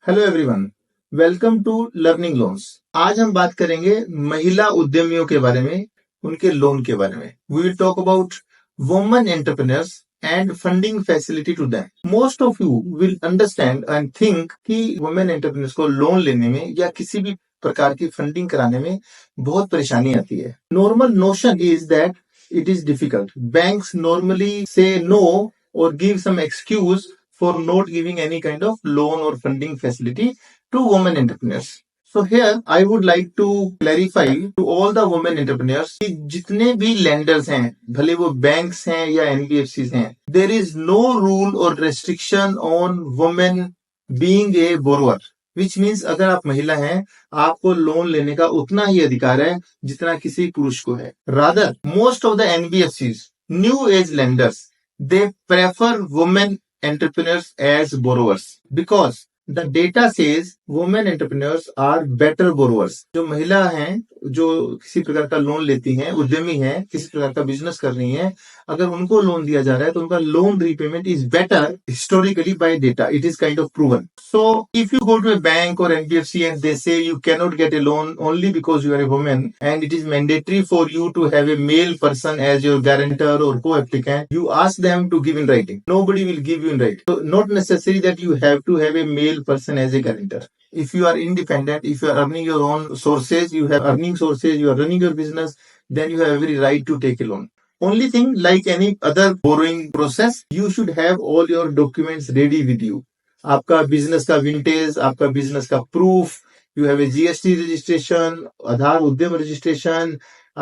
Hello everyone, welcome to learning loans. आज हम बात करेंगे महिला उद्यमियों के बारे में, उनके लोन के बारे में। We will talk about women entrepreneurs and funding facility to them. Most of you will understand and think कि वुमेन एंटरप्रेन्योर्स को लोन लेने में या किसी भी प्रकार की फंडिंग कराने में बहुत परेशानी आती है। Normal notion is that it is difficult. Banks normally say no or give some excuse for not giving any kind of loan or funding facility to women entrepreneurs. So here I would like to clarify to all the women entrepreneurs कि जितने भी lenders हैं, भले वो banks हैं या NBFCs हैं, there is no rule or restriction on women being a borrower. Which means अगर आप महिला हैं, आपको लोन लेने का उतना ही अधिकार है जितना किसी पुरुष को है। Rather most of the NBFCs, new age lenders, they prefer women entrepreneurs as borrowers because the data says women entrepreneurs are better borrowers. जो महिला हैं, जो किसी प्रकार का लोन लेती हैं, उद्यमी हैं, किसी प्रकार का बिजनेस कर रही हैं, अगर उनको लोन दिया जा रहा है तो उनका loan repayment is better historically bye data. It is kind of proven. So if you go to a bank or NBFC and they say you cannot get a loan only because you are a woman and it is mandatory for you to have a male person as your guarantor or co-applicant, you ask them to give in writing. Nobody will give you in writing. So not necessary that you have to have a male person as a guarantor. If you are independent, if you are earning your own sources, you have earning sources, you are running your business, then you have every right to take a loan. Only thing, like any other borrowing process, you should have all your documents ready with you. आपका business का vintage, आपका business का proof, you have a GST registration, Aadhaar Udyam registration,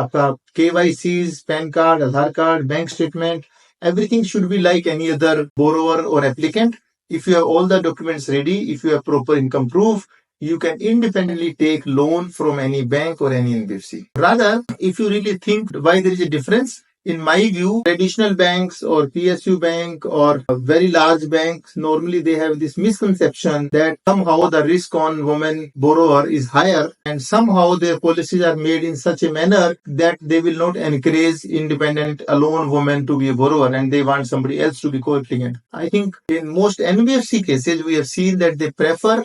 आपका KYCs, PAN card, Aadhaar card, bank statement, everything should be like any other borrower or applicant. If you have all the documents ready, if you have proper income proof, you can independently take loan from any bank or any NBFC. Rather, if you really think why there is a difference, in my view, traditional banks or PSU bank or very large banks, normally they have this misconception that somehow the risk on women borrower is higher and somehow their policies are made in such a manner that they will not encourage independent alone women to be a borrower and they want somebody else to be co-applicant. I think in most NBFC cases, we have seen that they prefer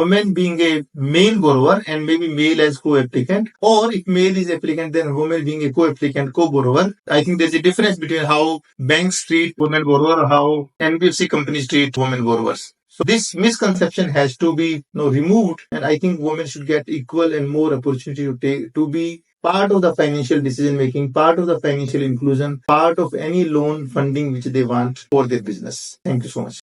women being a male borrower and maybe male as co-applicant, or if male is applicant, then women being a co-applicant, co-borrower. I think there's a difference between how banks treat women borrower or how NBFC companies treat women borrowers. So this misconception has to be removed, and I think women should get equal and more opportunity to be part of the financial decision making, part of the financial inclusion, part of any loan funding which they want for their business. Thank you so much.